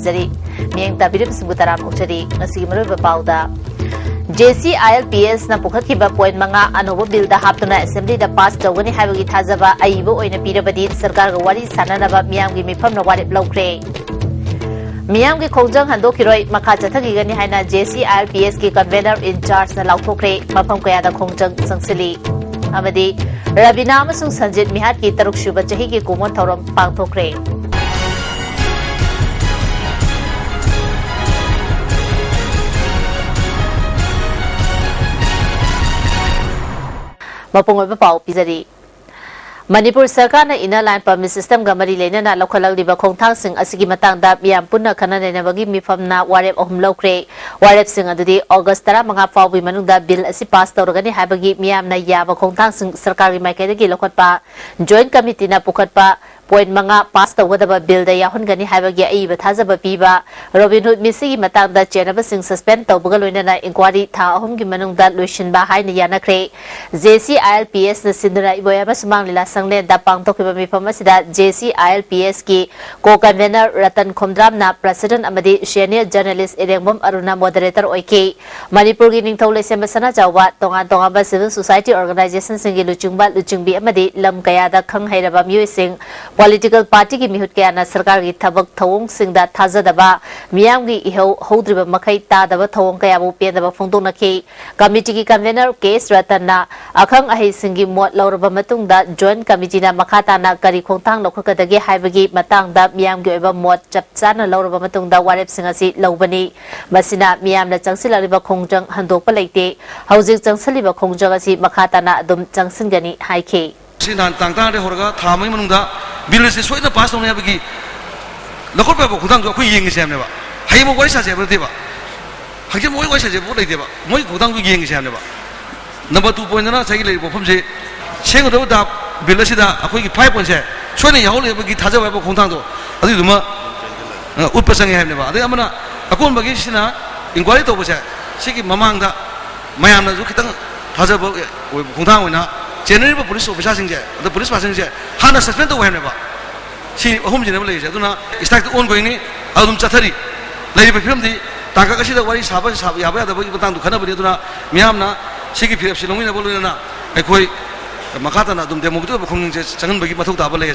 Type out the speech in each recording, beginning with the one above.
ꯄꯥꯝꯖꯔꯤ ꯃꯤꯌꯦꯡ ꯇꯥꯕꯤꯔꯤꯕꯁꯤꯡꯕꯨ ꯇꯔꯥꯝ ꯑꯣꯛꯆꯔꯤ ꯉꯁꯤꯒꯤ ꯃꯔꯨꯑꯣꯏꯕ ꯄꯥꯎꯗ JCILPS na pukhatkiba point manga anoba bill da haptuna assembly da pass tawgani haibagi thajaba aibo oina pirabadi sarkar ga wari sananaba miyamgi mifam na warip lawkre miyamgi khongjang handokiroi makha chathagi gani haina JCILPS ki convener in charge na lawthokre mafam kaya da khongjang sangsili amadi Rabina amasung Sanjit Mihat ki taruk shuba chahi ki kumon thauram pangthokre Mapungol pa pao pizari. Manipur Sarkar na inner line permit system ga mari lena na lokhalag liba khongthang sing asigi matang da miyam punna khanane na bagi mifam na warep ohum lokre warep sing adudi August tara mga fawbi manung da bill asi pass tawragani habagi miyam na yaba khongthang sing sarkar gi maikeda gi lokhat pa joint committee na pukhat pa point manga pass tawgadaba bill da yahun gani habagi ai ba thajaba piba Robin Hood misigi matang da chenaba sing suspend tawbaga loina na inquiry tha ahum gi manung da loishin ba haina yanakre JCILPS na sindura iboya basmang lila sangle da pangtokhiba mifam asida JCILPS ki co-convener Ratan Khomdram na president amadi senior journalist Irengmom Aruna moderator oike Manipur gi ningthau lesem sana jawa tongan tongan ba civil society organization singi luchungba luchungbi amadi lam kaya da khang hairaba miyoi sing political party ki mihut kaya na sarkar gi thabak thawong sing da thajadaba miyam gi ihau hodriba makhai ta daba thawong kaya bu pedaba phongdonakhi committee ki convener case Ratan na akhang ahi singi mot lauraba matung da joint committee na makata na kari khongthang lokhakadagi haibagi matang da miyam gi oiba mot chapchana lauraba matung da warep sing asi lobani masina miyam na changsilariba khongjang handokpa leite haujik changsaliba khongjang asi makata na adum changsingani haike sinan tangtang de horga thamai manungda bill se soida pass tone abagi lokot ba khongthang jo khoi yeng sem ne ba haimo wari sa se ba de ba hajim moi wari sa je bo leite ba moi khongthang jo yeng sem ne ba number 2 point na sai le bo phom se cheng do da bill se da akhoi ki 5 point se soina yahol le bagi thaja ba khongthang do adu duma utpasang he ne ba ade amana akon bagi sina inquiry to bo se sigi mamang da mayam na ju khitang thaja ba khongthang oina general police officer singje the police person je hana suspend to hene ba si home general le je duna strike on going ni adum chathari lai be film di taka kasi da wari saba ya ba da ba tang du khana ba duna miyam na sigi phirap si longi na bolu na ekoi makata na dum demo to khong je changan ba gi mathuk da ba le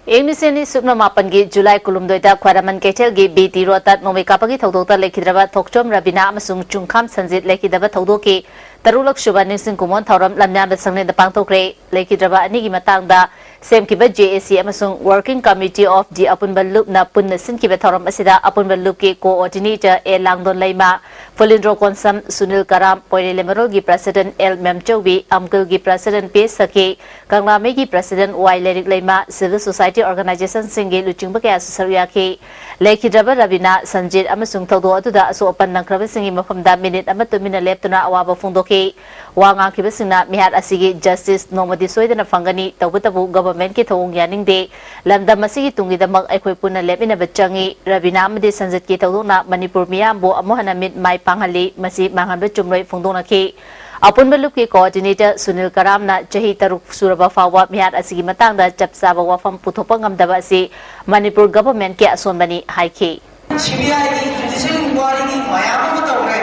Engiseni Supna Mapan gi July Kulumdoida Kwaraman Ketel gi BT Rotat Nomi Kapagi Thodota Lekhidraba Thokchom Rabina amasung Chungkham Sanjit Lekhidaba Thodoki Tarulak Shuba Ningsing Kumon Thauram Lamnam Sangne da Pangtokre Lekhidraba ani gi matangda Semkiba JAC amasung Working Committee of the Apunba Loop na punna sinkiba Thauram asida Apunba Loop ki coordinator E Langdon Laima Fulindro Konsam Sunil Karam Poile Lemerol gi President L Memchobi Amkul gi President P Saki Kanglame gi President Y Lerik Laima Civil Society Organization singi luchingba kaya susaruyaki Lekhidraba Rabina Sanjit amasung thodo atuda aso opan nangkraba singi mafamda minute amatumina leptuna awaba phongdoki wanga kibasingna mihat asigi justice nomadi soidana fangani tawbutabu government ki thong yaningde lamdam asigi tungidamak aikhoi punna lepina bachangi Rabina amadi Sanjit ki thawdona Manipur miyambo amohana mit mai panghali masi manganba chumroi phongdonaki Apun Balup ki coordinator Sunil Karam na chahi taruk suraba fawa mihat asigi matangda chapsaba wafam puthopa ngamdaba asi Manipur government ki asonbani haike CBI ki judicial inquiry ki mayam ma tawre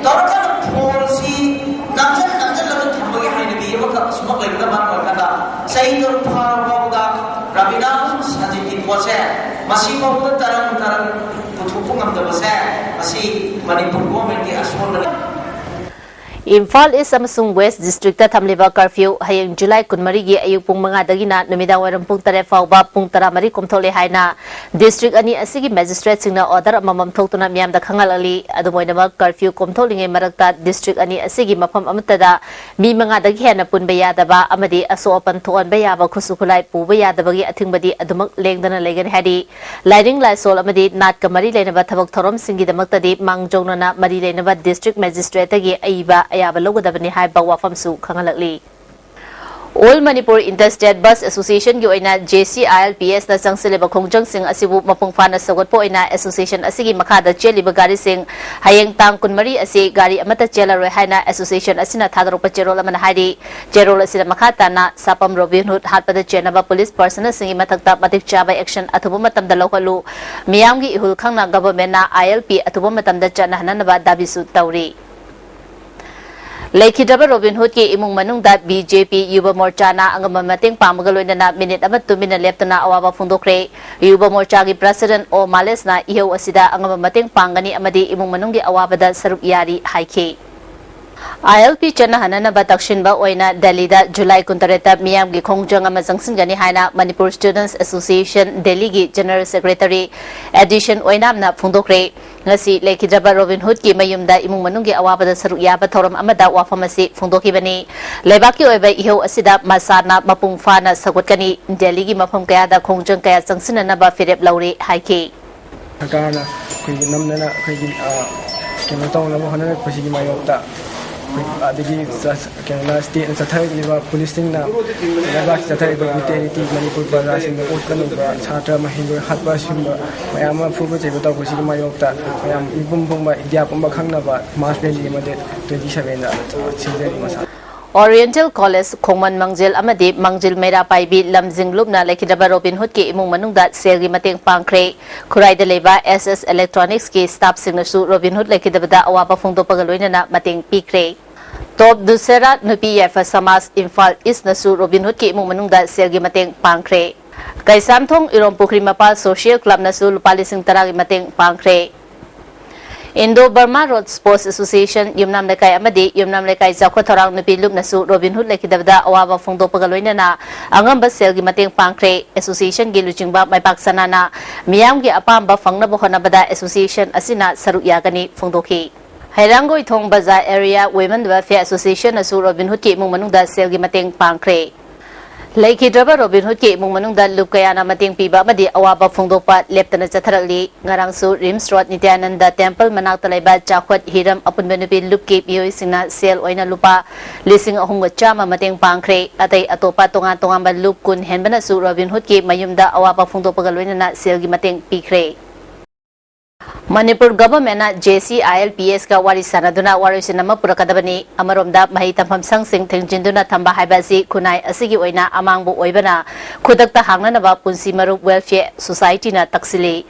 dorkan policy namjal lalu thambagi haine bi waka sumak laida ban korkada sai dor phawga Rabina Sanjit ki pose masi mawda tarang puthopa ngamdaba se masi Manipur government ki asonbani Imphal East amasung West District ta thamliba curfew hayeng July 13 gi ayuk pung 5 dagina numidang waram pung 3 fawba pung 13 komthole haina district ani asigi magistrate singna order amamam thoktuna miyam da khangal ali adumoina curfew komtholinge marakta district ani asigi mafam amatada mi 5 dagi hena punba yadaba amadi aso opan thon ba yaba khusukhulai puba yadabagi athingbadi adumak lengdana legan hadi lighting laisol amadi nat kamari lenaba thabak thorom singi damaktadi mangjongna mari lenaba district magistrate gi aiba ayaba logadabani haiba wafam su khangalakli All Manipur Interstate Bus Association gi oina JCILPS na changsileba khongjang sing asibu mapungfana sagotpo oina association asigi makhada cheliba gari sing hayeng tang kunmari asi gari amata chelaroi haina association asina thadaropa cherol amana haidi cherol asina makhata na sapam Robin Hood hatpada chenaba police personnel singi mathakta matik chaba action athuba matamda lokalu miyamgi ihul khangna government na ILP athuba matamda chana hananaba dabisu tawri Laikidaba Robin Hood ki imung manungda BJP Yuba Morcha na ang mamating pamagaloy na minute amat 2 minute left na awawa fundokre Yuba Morcha ki President O Males na ihaw asida ang mamating pangani amadi imung manunggi awabada sarup yari haike ILP chana hanana ba takshin ba oina Delhi da July 13 miyam gi khongjang ama jangsin gani haina Manipur Students Association Delhi gi General Secretary Edition oina na fundokre ngasi Laikidaba Robin Hood ki mayumda imung manunggi awabada saruk yaba thoram amada wafamasi fundokhi bani leibaki oiba ihaw asida masana mapungfa na sagotkani Delhi gi mafam kaya da khongjang kaya jangsin na ba firep lauri haike Akana kuigi namna kuigi kena tahu nama hana kuigi mayopta adigi kena state and sathai liba police ting na liba sathai ba brutality Manipur ba sing na utkan ba chhatra mahindu hatba simba mayama phuba cheba ta kuigi mayopta mayam ibum bum ba idya pum ba khangna ba mass rally ma de 27 na chijari masa Oriental College Khongman Mangjil amadi Mangjil Mera Paibi Lamjinglup na Laikidaba Robin Hood ki imung manungda selgi mating pangkre Kurai de leba SS Electronics ki staff singnasu Robin Hood Laikidaba da awaba fungdo pagaloy na mating pikre Top Dusera Nupi Yafa Samas Infal East nasu Robin Hood ki imung manungda selgi mating pangkre Kaisamthong Irompukri Mapal Social Club nasu lupali sing taragi mating pangkre Indo-Burma Road Sports Association Yumnam Lekai amadi Yumnam Lekai Zakwa Thorang Nupi Lup nasu Robin Hood Laikidabda awaba fungdo pagaloy na angamba selgi mating pangkre association gi luchingba maipak sanana miyamgi apamba fangnaba honabada association asina saruk yagani fungdoki Hairangoi Thong Bazaar Area Women Welfare Association nasu Robin Hood ki imung manungda selgi mating pangkre Laikidaba Robin Hood ki imung manungda lupkaya na mating piba amadi awaba fungdopa leptana chatharali ngarangsu Rims Road Nityananda Temple manakta laiba chakhwat hiram apunba nupi lupki miyoi singna sel oina lupa lising ahunga chama mating pangkre atay atopa tongan ba lup kun henbana su Robin Hood ki mayumda awaba fungdopa galoina na selgi mating pikre Manipur government na JCILPS ka wari sanaduna warisinama purakadabani amaromda mahi tampham sangsing thengjinduna thamba haibasi kunai asigi oina amangbu oibana khudakta hangnanaba punsi marup welfare society na taksili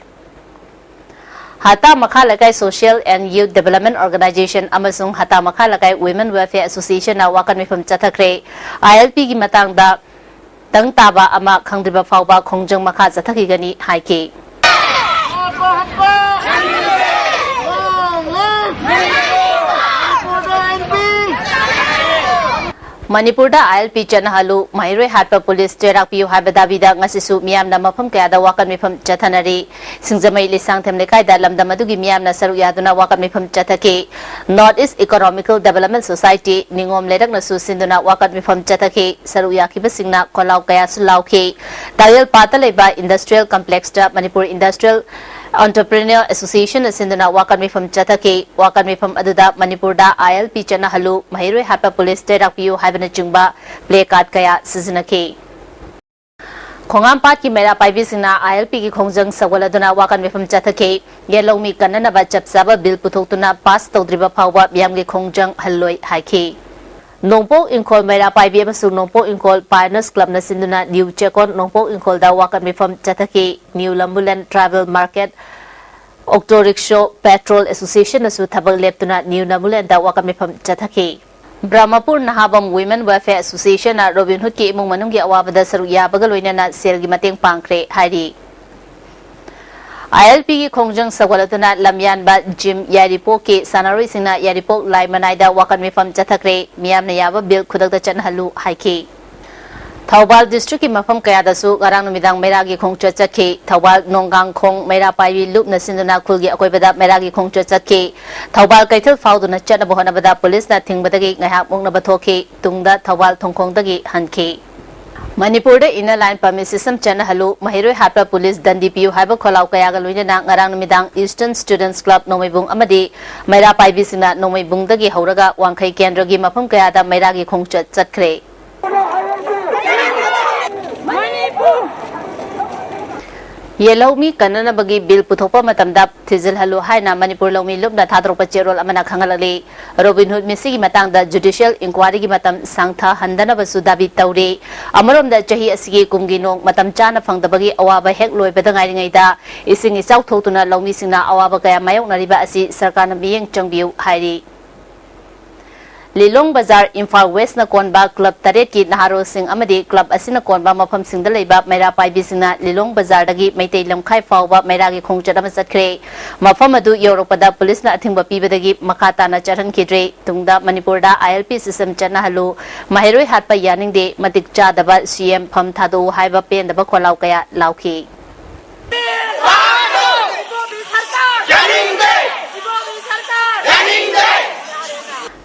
Hata Makhalakai Social and Youth Development Organization amasung Hata Makhalakai Women Welfare Association na wakan mifam chathakre ILP gi matangda tangtaba ama khangdriba fawba khongjang makha chathaki gani haike Manipur da ILP chanahalu Mahiroi hatpa police terak piu habadabi da ngasisu miyam na mafam kaya da wakan mifam chathanari singjamai lisang themle kai da lamdam adugi miyam na saru yaduna wakan mifam chathake North East Economical Development Society ningom lerak na su sinduna wakan mifam chathake saru yakiba singna kolau kaya sulauke Dayal pataleba Industrial Complex da Manipur Industrial Entrepreneur Association asinduna wakan mifam chathake wakan mifam aduda Manipur da ILP chanahalu Mahiroi hatpa police terak piu habana chungba play card kaya sizinake Khongampat ki mera paibi singna ILP ki khongjang sawaladuna wakan mifam chathake yelomi kanana ba chapsaba bill puthotuna pass tawdriba phawba byam ki khongjang halloi haike Nongpo Inkol mera paibi amasung Nongpo Inkol Pioneers Club na sinduna New Chekon Nongpo Inkol da wakan mifam chathake New Lambulan Travel Market Octo Rickshaw Petrol Association na su thabang leptuna New Lambulan da wakan mifam chathake Brahmapur Nahabam Women Welfare Association na Robin Hood ki imung manunggi awabada saru yabagaloy na selgi mating pangkre hairi ILP ki khongjang sawalatuna lamyan ba Jim Yaripo ki sanaroi singna Yaripo lai manaida wakan mifam chathakre miyam na yaba bill khudakta chanhalu haike Thawbal district ki mafam kaya dasu garang numidang meragi khongcha chakhe Thawbal nonggang khong mera paibi lup na sinduna khulgi akoibada meragi khongcha chakhe Thawbal kaithal fauduna chana bohana bada police na thingbadagi ngahak mungna bathokhe tungda Thawbal thongkhongdagi hanke Manipur da inner line permit system chana halu Mahiroi hatpa police dandi piu haiba kholau kaya ga loina ngarang numidang Eastern Students Club nomaibung amadi mera paibi singna nomaibung dagi hauraga wangkhai kendra gi mafam kaya da meragi khongcha chatkre Yellow kanana bagi bill putopa matamda tizil halu haina Manipur lomi lubna thadropa cherol amana khangalali Robin Hood misi matang da judicial inquiry gi matam sangtha handana basu dabi tawri amarom da chahi asigi kumgi nong matam chana phangda bagi awaba hek loi bedangai ngai da ising isau thotuna lomi singna awaba kaya mayok nariba asi sarkana miyeng changbiu hairi Lilong Bazar Imphal West na konba club taret ki naharo sing amadi club asina konba mafam singda leiba maira paibi singna Lilong Bazar dagi maitei lamkhai fawba maira gi khongchat ama satkre mafam adu Europada police na athingba pibadagi makata na charan kidre tungda Manipur da ILP system chana halu mahiroi hatpa yaning de matik cha daba CM pham thadu haiba pen daba kholau kaya lauki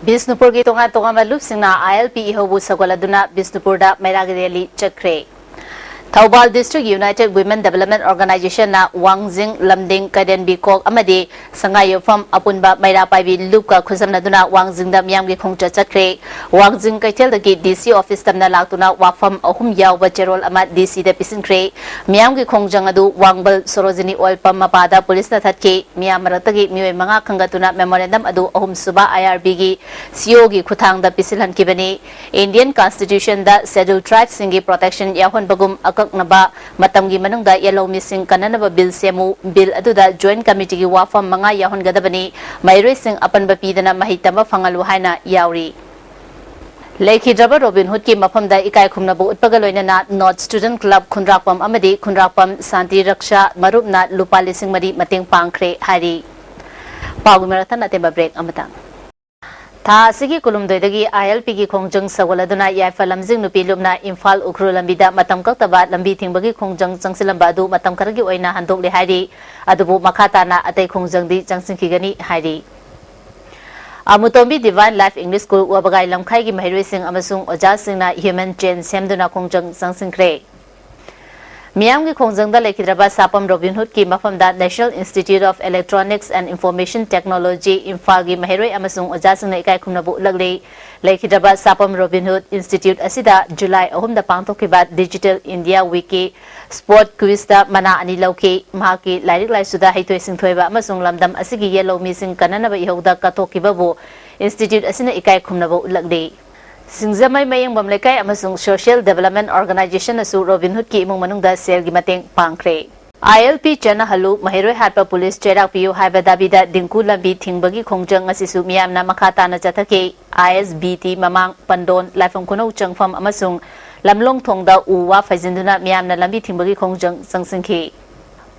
Bisnupur ki tonga malup singna ILP ihobu sagoladuna Bisnupur da mairagi rally chakre Thaubal District United Women Development Organization na Wangjing Lamding Kaden Bikok amadi sangayo fam apunba maira paibi lupka khuzamna duna Wangjing da miyam gi khongcha chakre Wangjing Kaitel da ki DC office tamna laktuna wafam ahum yawba cherol ama DC da pisinkre miyam gi khongjang adu Wangbal Sorojini Oil Pump mapada police na thatke miyam maratagi mioi manga khangatuna memorandum adu ahum suba IRB gi CO gi khuthang da pisilhan kibani Indian Constitution da Scheduled Tribes singi protection yahon bagum kaknaba matamgi manungda yellow missing kananaba bill semu bill aduda joint committee gi wafam manga yahon gadabani mairoi sing apan bapidana mahitama fangalu haina yauri Lekhi Draba Robin Hood ki mafamda ikai khumnabu utpagaloina na North Student Club Khunrakpam amadi Khunrakpam Santi Raksha marupna lupa lising mari mating pangkre hari Pagu Marathon atemba break amatang Tha sigi kulumdoidagi ILP gi khongjang sawaladuna yaifa lamjing nupi lumna Imphal Ukhru lambida matam kaktaba lambi thingbagi khongjang changsilamba adu matam karagi oina handokle hairi adubu makhata na atai khongjang di changsingkhigani hairi Amutombi Divine Life English School wabagai lamkhai gi mahiroi sing amasung oja singna human chain semduna khongjang changsingkhre Miyam ki khongjang da lekhidraba sapam Robin Hood ki mafamda National Institute of Electronics and Information Technology Imphal gi mahiroi amasung ojasing na ikai khumnabu lagle lekhidraba sapam Robin Hood Institute asida July 3 da pangtokhiba Digital India Wiki Sport Quiz da mana ani lauki mahaki lairik laisuda haitoi singthoiba amasung lamdam asigi yellow missing kananaba ihauda katokhibabu Institute asina ikai khumnabu lagle Singzamai mayang bamlekai amasung Social Development Organization asu Robin Hood ki imung manungda sel gi mateng pangkre ILP chana halu mahiroi hatpa police cherak piu haiba dabida dingku lambi thingbagi khongjang asisu miyamna makhata na chathake ISBT mamang pandon laifam kuno changfam amasung lamlong thongda uwa faizinduna miyamna lambi thingbagi khongjang sangsingki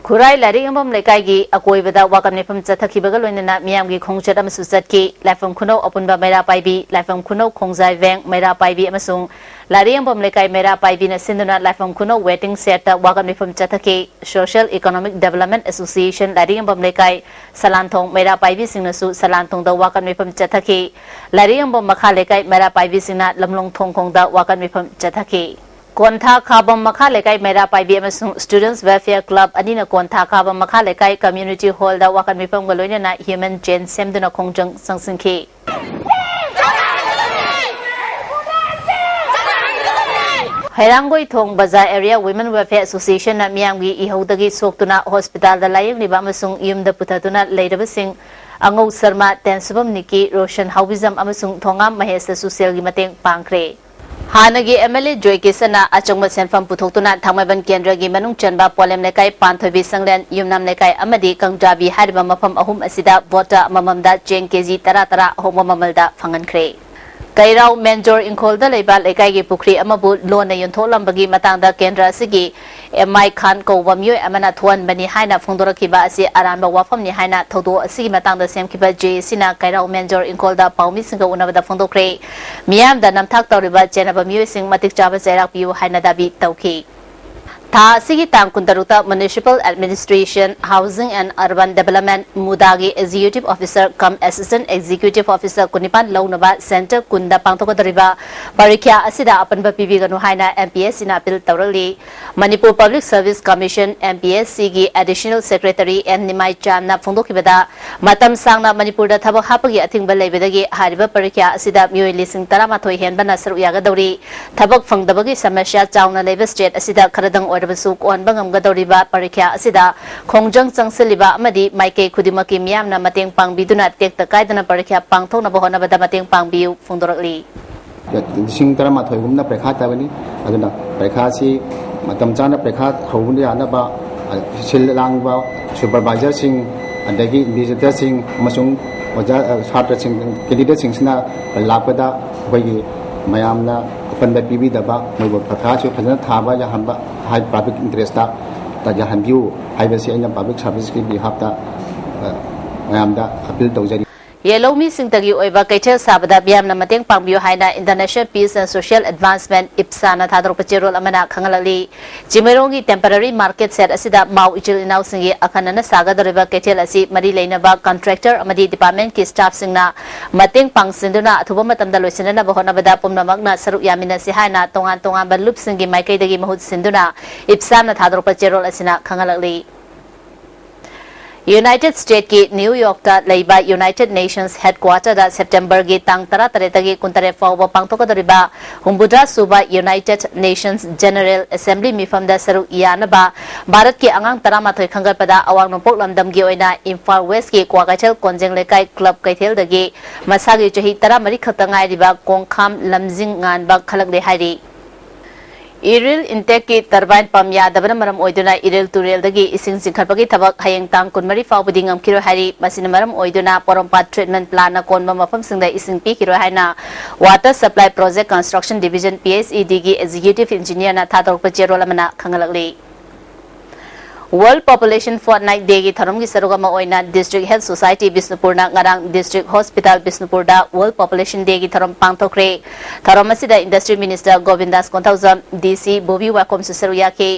Kurai lari ambam lekai gi akoi bada wakam nefam chathaki baga loinana miyam gi khongchat amasu chatki laifam khuno opunba mera paibi laifam khuno khongjai veng mera paibi amasung lari ambam lekai mera paibi na sinduna laifam khuno waiting set ta wakam nefam chathaki Social Economic Development Association lari ambam lekai salanthong mera paibi singna su salanthong da wakam nefam chathaki lari ambam makha lekai mera paibi singna lamlong thongkhong da wakam nefam chathaki Kontha Khabam Makha Lekai Mera Paibi amasung Students Welfare Club anina Kontha Khabam Makha Lekai Community Hall da wakan mipam galoina na human chain semduna khongjang sangsingki Hairangoi Thong Bazaar Area Women Welfare Association na miyamgi ihaudagi soktuna hospital da layang liba amasung yumda putatuna leidabasing Angau Sarma Tensubam Niki Roshan Haubizam amasung Thongam Mahesa Social gi mateng pangkre Hanagi MLA Joy Kisana Achongma Senfam Puthotuna Thangmaban Kendra gi manung chanba polem lekai panthobi sanglen yumnam lekai amadi kangjabi hariba mafam ahum asida vota mamamda cheng kg tara homomamalda fangankre Kairau Menjor Inkolda Leiba Lekai gi Pukri amabu lona yontholambagi matangda Kendra sigi MI Khan ko wamyo amana thuan bani haina phongdorakiba asi aranba wafam ni haina thodo asigi matangda semkiba J sina Kairau Menjor Inkolda paumi singa unabada phongdokre miyam da namthak tawriba chenaba myo sing matik chaba jairak piu haina dabi tawki Tha sigi tang kundaruta Municipal Administration Housing and Urban Development Mudagi Executive Officer cum Assistant Executive Officer kunipan launaba Center kunda pangtokadariba parikya asida apanba pibiganu haina MPSC na appeal tawrali Manipur Public Service Commission MPSC gi Additional Secretary M Nimai Cham na phongdokibada matam sangna Manipur da thabak hapagi athingba leibedagi hariba parikya asida myoi lising taramathoi henba na saru yaga dawri thabak phangdabagi samasya chauna leba state asida kharadang ꯑꯣꯏꯔꯕꯁꯨ ꯀꯣꯟꯕ ꯉꯝꯒꯗꯧꯔꯤꯕ ꯄꯔꯤꯈ꯭ꯌꯥ ꯑꯁꯤꯗ ꯈꯣꯡꯖꯪ ꯆꯪꯁꯤꯜꯂꯤꯕ ꯑꯃꯗꯤ ꯃꯥꯏꯀꯩ ꯈꯨꯗꯤꯡꯃꯛꯀꯤ ꯃꯤꯌꯥꯝꯅ ꯃꯇꯦꯡ ꯄꯥꯡꯕꯤꯗꯨꯅ ꯇꯦꯛꯇ ꯀꯥꯏꯗꯅ ꯄꯔꯤꯈ꯭ꯌꯥ ꯄꯥꯡꯊꯣꯛꯅꯕ ꯍꯣꯠꯅꯕꯗ ꯃꯇꯦꯡ ꯄꯥꯡꯕꯤꯌꯨ ꯐꯣꯡꯗꯣꯔꯛꯂꯤ ꯂꯤꯁꯤꯡ 13 ꯄꯔꯤꯈꯥ ꯇꯧꯒꯅꯤ ꯑꯗꯨꯅ ꯄꯔꯤꯈꯥꯁꯤ ꯃꯇꯝ ꯆꯥꯅ ꯄꯔꯤꯈꯥ ꯍꯧꯕ ꯌꯥꯅꯕ ꯁꯤꯜ ꯂꯥꯡꯕ ꯁꯨꯄꯔꯚꯥꯏꯖꯔꯁꯤꯡ ꯑꯗꯒꯤ ꯏꯟꯚꯤꯖꯤꯇꯔꯁꯤꯡ ꯑꯃꯁꯨꯡ ꯑꯣꯖꯥ ꯁꯥꯇ꯭ꯔꯁꯤꯡ ꯀꯦꯟꯗꯤꯗꯦꯠꯁꯤꯡꯁꯤꯅ ꯂꯥꯛꯄꯗ ꯑꯩꯈꯣꯏꯒꯤ ꯃꯌꯥꯝꯅ ꯑꯄꯟꯕ ꯄꯤꯕꯤꯗꯕ ꯃꯣꯏꯕꯨ ꯄꯔꯤꯈꯥꯁꯨ ꯐꯖꯅ ꯊꯥꯕ ꯌꯥꯍꯟꯕ ꯍꯥꯏ ꯄꯕ꯭ꯂꯤꯛ ꯏꯟꯇꯔꯦꯁꯇ ꯌꯥꯍꯟꯕꯤꯌꯨ ꯍꯥꯏꯕꯁꯤ ꯑꯩꯅ ꯄꯕ꯭ꯂꯤꯛ ꯁꯥꯔꯚꯤꯁꯀꯤ ꯕꯤꯍꯥꯞꯇ ꯃꯌꯥꯝꯗ ꯑꯄꯤꯜ ꯇꯧꯖꯔꯤ ꯌꯦꯂꯧꯃꯤ ꯁꯤꯡꯇꯒꯤ ꯑꯣꯏꯕ ꯀꯩꯊꯦꯜ ꯁꯥꯕꯗ ꯃꯤꯌꯥꯝꯅ ꯃꯇꯦꯡ ꯄꯥꯡꯕꯤꯌꯨ ꯍꯥꯏꯅ ꯏꯟꯇꯔꯅꯦꯁꯅꯦꯜ ꯄꯤꯁ ꯑꯦꯟड ꯁꯣꯁꯤꯌꯦꯜ ꯑꯦꯗꯚꯥꯟꯁꯃꯦꯟꯠ IPSAꯅ ꯊꯥꯗꯣꯔꯛꯄ ꯆꯦꯔꯣꯜ ꯑꯃꯅ ꯈꯪꯍꯜꯂꯛꯂꯤ ꯆꯤꯃꯩꯔꯣꯡꯒꯤ ꯇꯦꯝꯄꯔꯔꯤ ꯃꯥꯔꯀꯦꯠ ꯁꯦꯠ ꯑꯁꯤꯗ ꯃꯥꯎ ꯏꯆꯤꯜ ꯏꯅꯥꯎꯁꯤꯡꯒꯤ ꯑꯈꯟꯅꯅ ꯁꯥꯒꯗꯧꯔꯤꯕ ꯀꯩꯊꯦꯜ ꯑꯁꯤ ꯃꯔꯤ ꯂꯩꯅꯕ ꯀꯟꯇ꯭ꯔꯦꯛꯇꯔ ꯑꯃꯗꯤ ꯗꯤꯄꯥꯔꯠꯃꯦꯟꯠꯀꯤ ꯁ꯭ꯇꯥꯐꯁꯤꯡꯅ ꯃꯇꯦꯡ ꯄꯥꯡꯁꯤꯟꯗꯨꯅ ꯑꯊꯨꯕ ꯃꯇꯝꯗ ꯂꯣꯏꯁꯤꯟꯅꯕ ꯍꯣꯠꯅꯕꯗ ꯄꯨꯝꯅꯃꯛꯅ ꯁꯔꯨꯛ ꯌꯥꯃꯤꯟꯅꯁꯤ ꯍꯥꯏꯅ ꯇꯣꯉꯥꯟ ꯇꯣꯉꯥꯟꯕ ꯂꯨꯞꯁꯤꯡꯒꯤ ꯃꯥꯏꯀꯩꯗꯒꯤ ꯃꯍꯨꯠ ꯁꯤꯟꯗꯨꯅ IPSAꯅ ꯊꯥꯗꯣꯔꯛꯄ ꯆꯦꯔꯣꯜ ꯑꯁꯤꯅ ꯈꯪꯍꯜꯂꯛꯂꯤ यूनाइटेड स्टेट की न्यूयॉर्क लेबा यूनाइटेड नेशंस हेडक्वार्टर सेप्टेम्बर की तांग 13 कुंतरे फाउब पांथोकदरिबा हुंबुद्रा सुबा यूनाइटेड नेशंस जनरल असेंबली मिफम सरुक यानबा भारत की अंगांग 13 खंगपदा अवांग नोंपोक लमदम की ओइना इम्फाल वेस्ट की क्वाकैथल कोंजेंग लेकाई क्लब कैथेलदगी मसागी चही 13 खतंगाइरिबा कोंखाम लमजिंग nganba खलकले हाइरी इरिल इंटेक की टर्बाइन पम यादबन मरम ओइदुना इरिल तुरेलदगी इसिंग जिंखरपगी थबक हयेंग तांग कुनमरी फाउबदी ngamkiro hari masina maram oiduna porompat treatment plan na konba mafam singda ising pikiro haina water supply project construction division PSED gi executive engineer na thadorpa cherol amana khangalakli World Population Fortnight Day की थरम की सरुगमा ओइना District Health Society Bisnupur na ngarang District Hospital Bisnupur da World Population Day की थरम पांगथोखरे थरम असिदा Industry Minister Govindas Konthawjam DC Bobby Wakom Susaruya के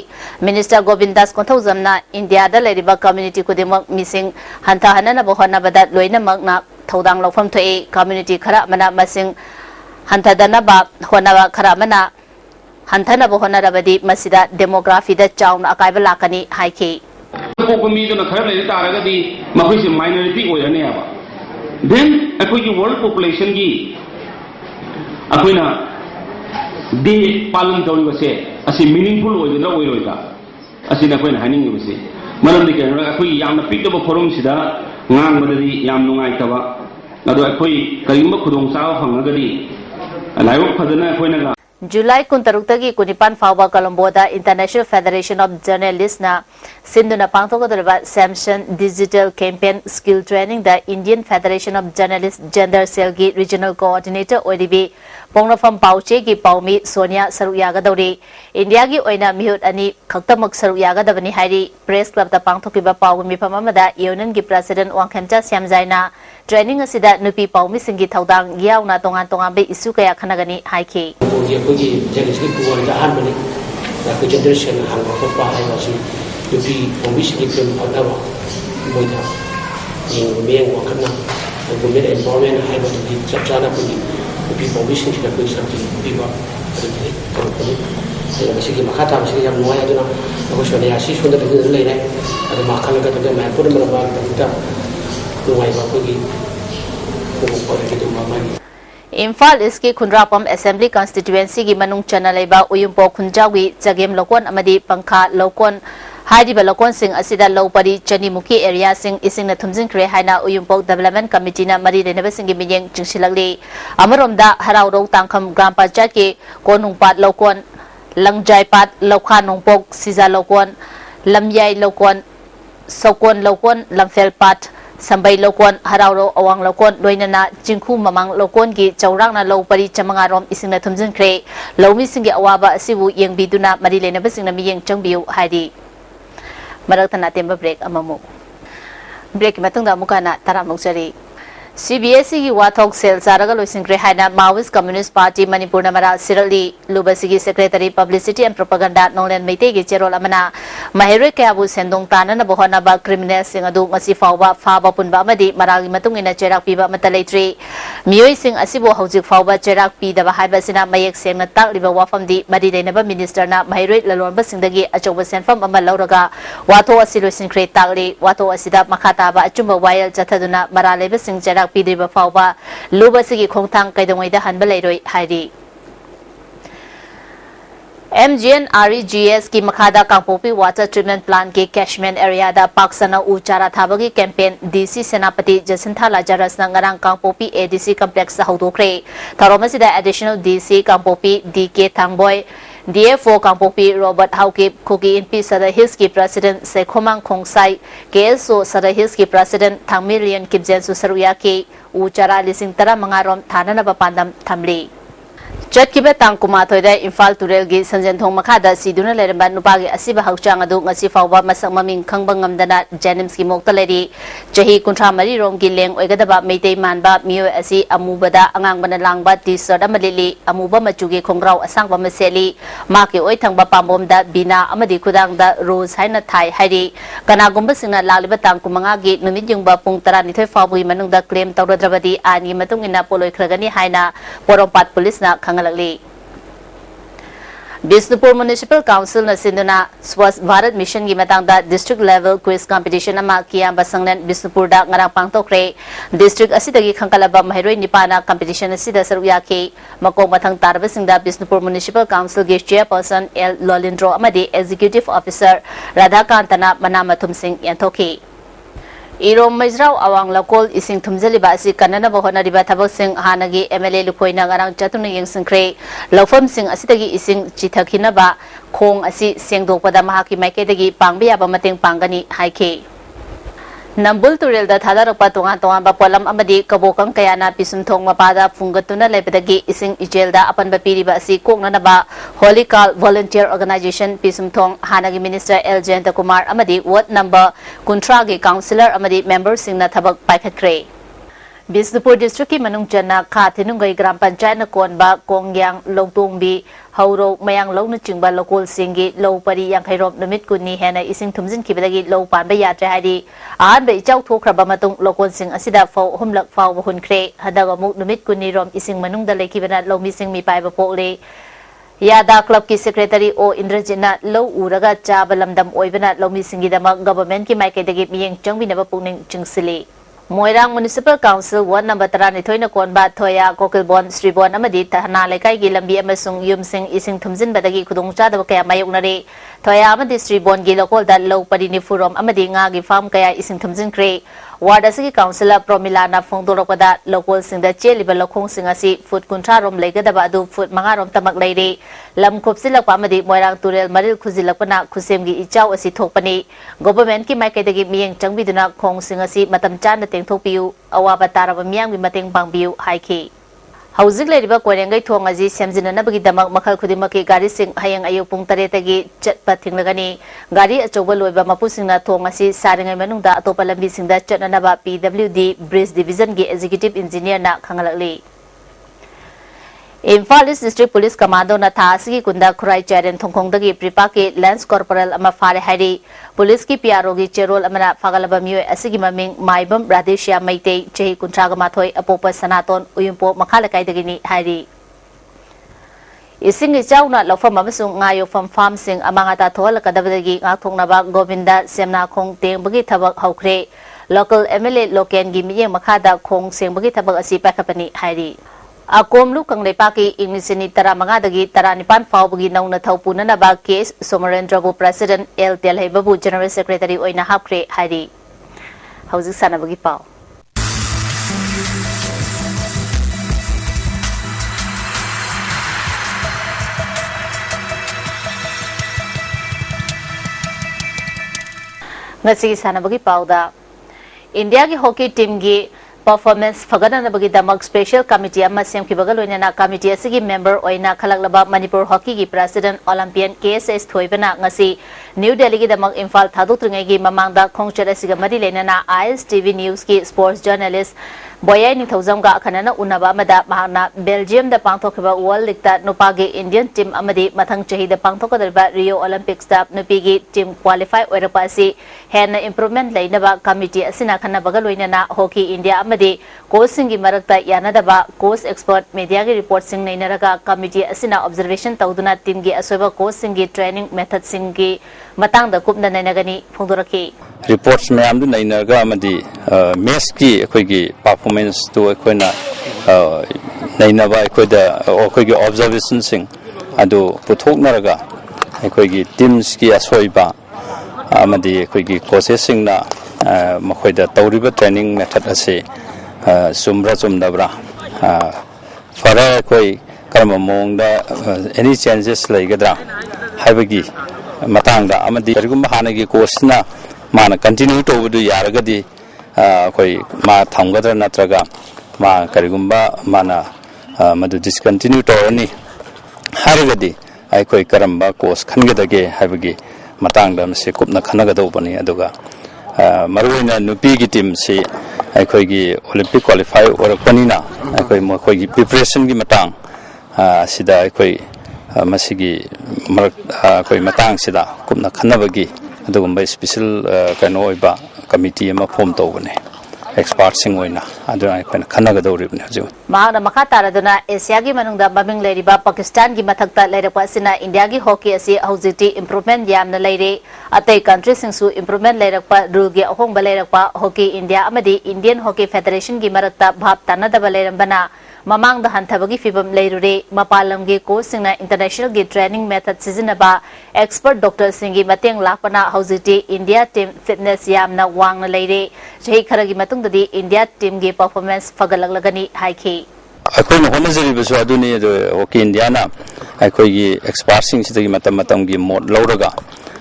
Minister Govindas Konthawjam na India da लेरिबा community कुदिमक missing हंथा हनना बहना बदा लोइना मगना थौदांग लौफम थोए community खरा मना मसिंग हंथा दना बा होना खरा मना हंथना बहनरबदी मसिदा डेमोग्राफी दा चाउन अकाइब लाकनी हाइके पोकमी जो खर ले तारगदी मखोइसे माइनॉरिटी ओयरने आबा देन अखोई वर्ल्ड पॉपुलेशन की अखोइना दे पालन तौरी बसे असि मीनिंगफुल ओइदना ओइरोइदा असि नखोइना हानिंग बसे मरमदि केन अखोई यामना पिकदब फोरम सिदा ngang badadi yam nungai taba ado अखोई करिंबा खुदोंग चाव फंगगदी लाइव फदना अखोइना जुलाई 13 कुनिपान फाउबा कोलंबोदा इंटरनेशनल फेडरेशन ऑफ जर्नलिस्ट ना सिंधुना पांथोकदरबा Samson digital campaign skill training द Indian Federation of Journalist gender cell की रीजनल कोऑर्डिनेटर ओरिबी पोंगनफम पाउचे की पाउमी सोनिया सरुयागदौरी इंडिया की ओइना मिहुत अनि खक्तमक सरुयागदबनी हाइरी प्रेस क्लब द पांथोकिबा पाउ मिफम अमदा यूनियन की प्रेसिडेंट वांगखेमचा श्यामजाइना ट्रेनिंग असिदा नुपी पाउमी सिंगी थौदांग याउना तोंगान तोंगान बे इशू कया खनगनी हाइखे की जर्नलिस्ट की पुवार आन बने को जनरेशन हांगा को पाए वासी नुपी पाउमी सिंगी फिल्म फनबा मोइदा यिंग मेंग वखना वुमेन एम्पावरमेंट हाइबा की चपचाना पुनी नुपी पाउमी सिंगी को संति पीबा अदि करपनि मसिगी मखाता मसिगी याम नुवाय अदुना को सोनिया सि सोंदा दे लेने अदि माखलगा दे मैपुर मरबा दंता नुवाय बा कोगी को परे के मामानी इम्फाल इसकी खुनरापम असेंबली कॉन्स्टिट्यूएंसी की मनुंग चना लेबा उयुंपो खुंजावी जगेम लोकोन अमदी पंखा लोकोन हाइदिबा लोकोन सिंग असिदा लोपरी चनीमुखी एरिया सिंग इसिंग न थुमजिंख्रे हाइना उयुंपो डेवलपमेंट कमिटी ना मरी लेनेबा सिंग की मियेंग चिंगसिलगली अमरोमदा हराउरो तांखम ग्राम पंचायत के कोनुंगपात लोकोन लंगजायपात लोखा नोंपोक सिजा लोकोन लमयाई लोकोन सोकोन लोकोन लमफेलपात संबई लोकोन हराउरो अवांग लोकोन लोइनना चिंखु ममांग लोकोन की चौरांगना लोपरी चमंगारोम इसिंगना थुमजिंख्रे लौमी सिंगे अवाबा असिबु येंगबिदुना मरी लेनेबा सिंगना मियेंग चंगबियु हाइदी मरकतना तेंबा ब्रेक अममु ब्रेक मतंगदा मुकाना तराम लोचरी CBSE की वाथोक सेल चारगा लोइसिंग्रे हाइना माओइस्ट कम्युनिस्ट पार्टी मणिपुर नमरा सिरली लुबसी की secretary publicity and propaganda Nolen Meitei की चेरोल अमना महेरे कयाबु सेंदोंग तानन बहोनाबा क्रिमिनल सिंग अदु ngasi फाउबा फाबा पुनबा अमदी मरागी मतुंग इना चेराक पीबा मतलेट्री मियोइ सिंग असिबो हौजिक फाउबा चेराक पीदबा हाइबसिना मयेक सेंगना ताकलिबा वाफमदी मरी लेनबा मिनिस्टरना महेरे ललोनबा सिंगदगी अचौबा सेंफम अमा लौरगा वाथो असि लोइसिंग्रे ताकली वाथो असिदा मखाताबा अचुंबा वायल चथदुना मरा लेबा सिंग चेराक पीदरिबा फाउबा लुबसिगी खोंथांग कैदोंगैदा हनबा लेरोय हाइरी MGNREGS की मखादा कांपोपी वाटर ट्रीटमेंट प्लांट के कैशमेंट एरिया दा पाक्सना उचारा थाबगी campaign DC Senapati Jacintha Lazarus नंगरांग कांपोपी ADC कॉम्प्लेक्स हौदोखरे थरोमसिदा additional DC Kangpokpi DK Thangboi DFO Kangpokpi Robert Haokip खुगी इनपी सदर हिल्स की president Sekhomang Khongsai KSO Sadar Hills की प्रेसिडेंट थांगमिलियन किपजेंसु सरुया के उचारा लिसिंग तरा मंगारोम थानना पांदम थमली चटकिबे तांग कुमाथोइदा इम्फाल तुरेलगी संजेंथोंग मखादा सिदुना लेरंबा नुपागी असिबा हौचांग अदु ngasi फावबा मसक ममिंग खंगबा ngamdana जेनिम्स की मोक्ता लेरी चही 53 रोम की लेंग ओइगदबा मेइतै मानबा मियो असि अमुबदा अंगांगबना लांगबा टी-शर्ट अमलिली अमुबा मचुगी खोंग्राव असांगबा मसेली माके ओइथंगबा पाम्बोमदा बिना अमदि खुदांगदा रोज हाइना थाई हाइरी कनागुंबा सिंगना लालिबा तांग कुमंगागी नुमित युंगबा पुंग 12 फावबुई मनुंगदा क्लेम तौरद्रबदी आनी मतुंग इना पोलोइख्रगनी हाइना पोरोंपाट पुलिसना बिष्णुपुर म्युनिसिपल काउंसिल नसिंदुना स्वच्छ भारत मिशन की मतंगदा डिस्ट्रिक्ट लेवल क्विज कंपटीशन अमा कियांबा संगलन बिष्णुपुर दा ngarang पांगतोखरे डिस्ट्रिक्ट असिदगी खंकलबा महिरोई निपाना कंपटीशन असिदा सरुक याखे मकों मथंग तारबसिंगदा बिष्णुपुर म्युनिसिपल काउंसिल के चेयरपर्सन एल लोलिंद्रो अमदी एग्जीक्यूटिव ऑफिसर राधाकांतना मनामथुम सिंह यंथोखी इरोम मैजराव अवांग लकोल इसिंग थुमजलिबा असि कन्ननबा होनरिबा थबक सिंग हानगी MLA लुखोइना ngarang चतुन यंगसिंख्रे लौफम सिंग असिदगी इसिंग चिथखिनबा खोंग असि सेंगदोकपदा महाकी माइकेदगी पांगबियाबा मतेंग पांगनी हाइखे नंबुल तुरेल दा थादारपा तोंगा तोंगा पोलम अमदी कबोकंग कयाना पिसुमथोंग मपादा फुंगतुना लेबदगी इसिंग इजेलदा अपनबा पिरिबा असि कोंगननबा होलिकाल वॉलंटियर ऑर्गेनाइजेशन पिसुमथोंग हानगी मिनिस्टर एल जयंत कुमार अमदी वार्ड नंबर 19 गे काउंसिलर अमदी मेंबर सिंगना थबक पाइखत्रे बिष्णुपुर डिस्ट्रिक्ट की मनुंग चन्ना खाथिनुंगई ग्राम पंचायत न कोनबा कोंग्यांग लौतोंबी हौरो मयांग लौन चिंगबा लोकोल सिंगी लौ परी यांखैरोम नुमित कुन्नी हेना इसिंग थुमजिन खिबदगी लौ पानबा यात्रे हादी आन बे इचाउ थोखरबा मतुंग लोकोल सिंग असिदा फौ हुमलक फाव हुनख्रे हदग अमुक नुमित कुन्नी रोम इसिंग मनुंगदा लेखिबना लौमी सिंग मी पाइबा पोले यादा क्लब की सेक्रेटरी ओ इंद्रजितना लौ उरगा चाबा लमदम ओइबना लौमी सिंगीदमा गवर्नमेंट की माइकेदगी मियेंग चंगबिनबा पुंगनिंग चिंगसिली Moirang municipal council ward number 13 कोनबा थोया कोकिलबोन श्रीबोन अमदी तहना लेकाई की लंबी अमसुंग युमसिंग इसिंग थुमजिनबदगी खुदोंचादब कया मायोगनरे थोया अमदी श्रीबोन गी लोकोलदा लौ परी निफुरोम अमदी ngaगी फार्म कया इसिंग थुमजिनख्रे वार्ड असगी काउंसिलर प्रोमिलाना फोंदोरपदा लोकोल सिंगदा चेलिबा लखोंग सिंग असि फुट 19 रोम लेगदबा अदु फुट 5 रोम तमक लेरे लम खोपसिलकपा अमदी मोइरांग तुरेल मरिल खुजिलकपना खुसेमगी इचाउ असि थोकपनी गवर्नमेंट की माइकेदगी मियेंग चंगबिदुना खोंग सिंग असि मतम चान तेंथोपियु अवाबा ताराबा मियांगी मतेंग पांगबियु हाइखि हौजिक लेरिबा कोरेंगै थोंग अजि सेमजिननबगी दमक मखल खुदिमकी गाड़ी सिंग हयंग अयु पुंग 3 तगी चटपा थिंगलगनी गाड़ी अचौबा लोइबा मपुसिंगना थोंग असि सारिंगै मनुंगदा अतोपा लंबी सिंगदा चटननबा PWD ब्रिज डिवीजन की एग्जीक्यूटिव इंजीनियर ना खंगलकली Imphal East district police commando न थासी कुंदा खुराई चैरेन थोंखोंदगी प्रिपा के लैंस कॉर्पोरल अमा फारे हाइरी पुलिस की PRO की चेरोल अमना फागलबा मियोय असिगी ममिंग माइबम राधेशिया मैते चेही कुंट्रागा माथोय अपोप सनातोन उयुंपो मखालकाइदगिनी हाइरी इसिंग इचाउना लौफम अमसुंग ngayoफम फार्म सिंग अमांगाता थोलकदबदगी ngaथोंगनाबा गोविंदा सेमनाखोंग तेंबगी थबक हौख्रे लोकल MLA लोकेन गी मिये मखादा खोंग सेंबगी थबक असि पाखपनी हाइरी अकोमलु कंगलेपाकी इंग्लिशनी 15 19 फावबगी नौना थौपुननबा केस सोमरेंद्रबु प्रेसिडेंट एल तेलहेबबु जनरल सेक्रेटरी ओइना हापख्रे हाइरी हौजिक सानबगी पाव ngasi sanabagi pauda इंडिया की हॉकी टीम की परफॉर्मेंस फगननबगी दमक स्पेशल कमिटी अमा सेमखिबगा लोइनना कमिटी असगी मेंबर ओइना खलकलबा मणिपुर हॉकी की प्रेसिडेंट ओलंपियन KSS थोइबना ngasi न्यू दिल्ली की दमक इम्फाल थादुत्रिंगैगी ममांगदा खोंगचर असिगा मरि लेनना ISTV न्यूज की स्पोर्ट्स जर्नलिस्ट बोयाई निथौजमगा अखनना उनबा अमदा महाना बेल्जियम दा पांगथोखबा वर्ल्ड लीग दा नुपागे इंडियन टीम अमदी मथंग चही दा पांगथोकदरबा रियो ओलंपिक्स दा नुपीगी टीम क्वालिफाई ओइरपासी हेन इंप्रूवमेंट लेनबा कमिटी असिना खनबगा लोइनना हॉकी इंडिया अमदी कोचिंग की मरकता यानदबा कोच एक्सपर्ट मीडिया की रिपोर्ट सिंग नैनरगा कमिटी असिना ऑब्जर्वेशन तौदुना टीम की असोबा कोचिंग की ट्रेनिंग मेथड सिंग की मतंग दा कुपना नैनगनी फोंदोरखी reports मैम दु नैनरगा अमदी मैच की अखोइगी परफॉर्मेंस तो अखोइना नैनबा अखोइदा अखोइगी ऑब्जर्वेशन सिंग अदु पुथोकनरगा अखोगी टीम्स की असोइबा अमदी अखोगी कोचेस सिंगना मखोइदा तौरिबा ट्रेनिंग मेथड असे सुमरा चुमदबरा फरा अखोई कर्म मोंगदा एनी चेंजेस लेगदरा हाइबगी मतंगदा अमदी करिगुम हानगी कोर्सना माना कंटिन्यू तोबदु यारगदी अखोई मा थंगदरा नत्रगा मा करिगुम्बा माना मदु डिस्कंटिन्यू तोरनी हारगदी अखोई करम्बा कोर्स खनगदगे हाइबगी मतंगदा मसे कुपना खनगदौबनी अदुगा मरुइना नुपी की टीम से अखोई ओलंपिक क्वालिफाई ओरपनीना अखोई मखोई प्रिपरेशन की मतंग सिदा अखोई मसिगी मरक अखोई मतंग सिदा कुपना खनबगी अदुगुम्बा स्पेशल कनो ओइबा कमिटी अमा फॉर्म तौबने एक्सपर्ट सिंग ओइना अदुना अखोई खनगदौरिबने हजु महाना मखा तारदुना एशिया की मनुंगदा ममिंग लेरिबा पाकिस्तान की मथक्ता लेरपा सिना इंडिया की हॉकी असि हौजिटी इंप्रूवमेंट यामना लेरे अतै कंट्री सिंगसु इंप्रूवमेंट लेरपा रूल की अहोंग लेरपा हॉकी इंडिया अमदी इंडियन हॉकी फेडरेशन की मरक्ता भाव तानदबा लेरंबना ममांग हंथबगी फिबम लेरुरे मपालम की कोच सिंगना इंटरनेशनल की ट्रेनिंग मेथड सिजनबा एक्सपर्ट डॉक्टर सिंग की मतेंग लापना हौजिटी इंडिया टीम फिटनेस यामना वांगना लेरे चही खरगी मतुंगददी इंडिया टीम की परफॉर्मेंस फगलगलगनी हाइखी अखोई होनजरीबसु अदुनी हॉकी इंडिया ना अखोई एक्सपर्ट सिंग सिदगी मतम मतम की मोड लौरगा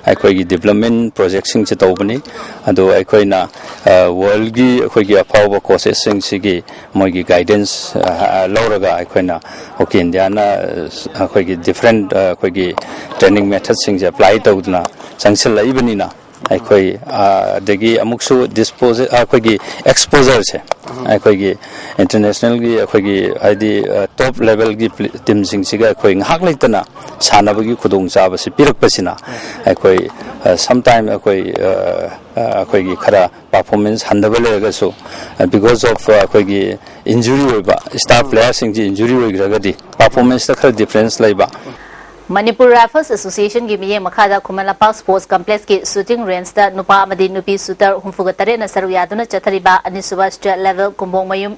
अखोई डेवलपमेंट प्रोजेक्ट सिंग से तौबनी अदो अखोइना वर्ल्ड की अखोई अफाव कोचेस सिंग सिगी मोगी गाइडेंस लौरगा अखोइना हॉकी इंडिया ना अखोई डिफरेंट अखोई ट्रेनिंग मेथड सिंग से अप्लाई तौदना संगसल लाइबनीना अखोई दगी अमुक्सु डिस्पोज अखोई एक्सपोजर से अखोई इंटरनेशनल की अखोई हाइदी टॉप लेवल की टीम सिंग सिगा अखोई ngahak leitana sanabagi khudong chaba se pirakpasina अखोई sometime अखोई की खरा परफॉर्मेंस हंदबले अगसो बिकॉज ऑफ अखोई इंजुरी होइबा स्टार प्लेयर सिंग जी इंजुरी होइग्रगदी परफॉर्मेंस ता खरा डिफरेंस लेबा मणिपुर राइफल्स एसोसिएशन की मिये मखादा खुमलपाक स्पोर्ट्स कॉम्प्लेक्स की शूटिंग रेंज दा नुपा अमदी नुपी शूटर 34 ना सरू यादुना चथरिबा अनिसुबा स्टेट लेवल कुंभों मयुम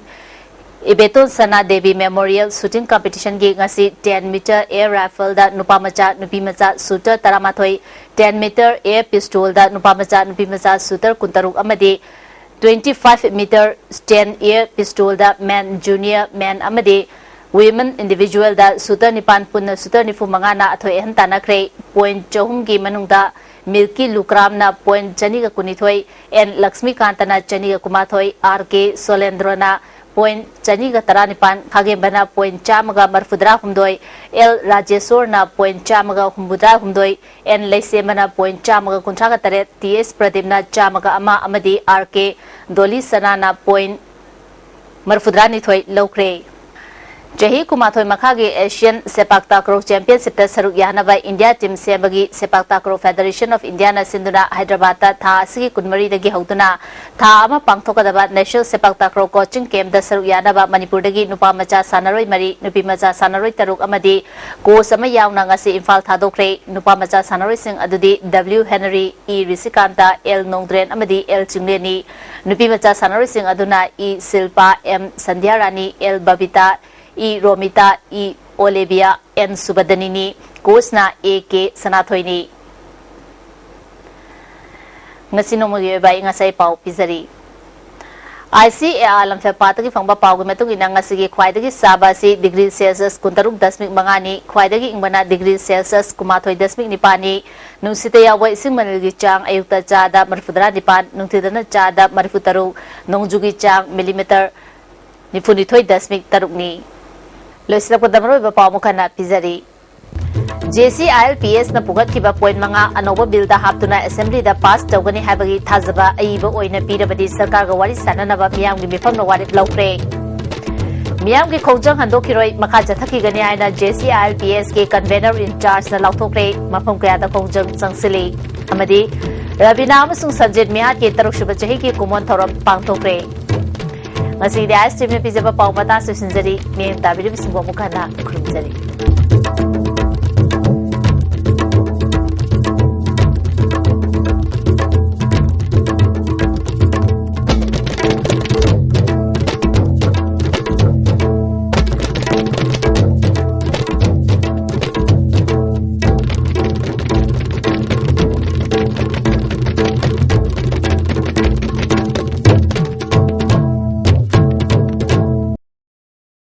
Ibeton Sana Devi memorial shooting competition की ngasi 10 मीटर एयर राइफल दा नुपा मचा नुपी मचा शूटर तरामाथोई 10 मीटर एयर पिस्तौल दा नुपा मचा नुपी मचा शूटर कुंतरुक अमदी 25 मीटर स्टैंड एयर पिस्तौल दा मैन जूनियर मैन अमदी women individual da shooter nipan punna shooter nifu mangana athoi han tanakre point chahum gi manungda milki lukram na point chani ga kunithoi and lakshmi kantana chani ga kumathoi rk solendrana point chani ga taranipan khage bana point chamaga marfudra humdoi l rajeshwar na point chamaga humbudra humdoi and leisemana point chamaga kunthra ga tare ts pradipna chamaga ama amadi rk doli sanana point marfudra nithoi lokre जही कुमाथोई मखागे Asian sepak takraw championship सरुक यानबा India team सेबगी sepak takraw federation of India ना सिंधुना हैदराबाद ता था असगी कुनमरी दगी हौदुना था अमा पांगथोकदबा नेशनल सेपाक ताक्रो कोचिंग कैंप दा सरुक यानबा मणिपुर दगी नुपा मचा सानरोई मरी नुपी मचा सानरोई तरुक अमदी कोच अमा यावना ngasi इम्फाल थादोक्रे नुपा मचा सानरोई सिंग अदुदी डब्ल्यू हेनरी ई रिसिकांता एल नोंद्रेन अमदी एल चिंगलेनी नुपी मचा सानरोई सिंग अदुना ई शिल्पा एम संध्या रानी एल बबिता ई रोमिता ई ओलेबिया एन सुबदनिनी कोचना ए के सनाथोइनी ngasi nomugi bai ngasai pau pizari ICAR lamfe patagi fangba pau ge metu ina ngasi ge khwaidagi saba si degree celsius kuntaruk dasmik mangani khwaidagi ingbana degree celsius kumathoi dasmik nipani nusite yawa ising manilgi chang ayukta chada marfudra nipan nungthidana chada marfutaru nongjugi chang millimeter nifunithoi dasmik tarukni लोइसला को दमरो बपाव मुखना पिजरी JCILPS ना पुगत की point मंगा अनोबा bill दा हापतुना assembly दा पास तौगनी हाबगी थाजबा अइबो ओइना पीरबदी सरकार गा वारी साननबा मियाम गी मिफम नो वारी लौक्रे मियाम गी खोजंग हंदोकिरोय मखा जथकी गनी आइना JCILPS के कन्वेनर इन चार्ज ना लौथोक्रे मफम कया दा खोजंग संगसिली अमदी रबिना अमसुंग सब्जेक्ट मियात के तरुक शुभ चही की कुमन थोरम पांगथोक्रे ISTV में पिजबा पाव मता सुसिंजरी मेम ताबिरि बिसिंगो मुखना खुरुमजरी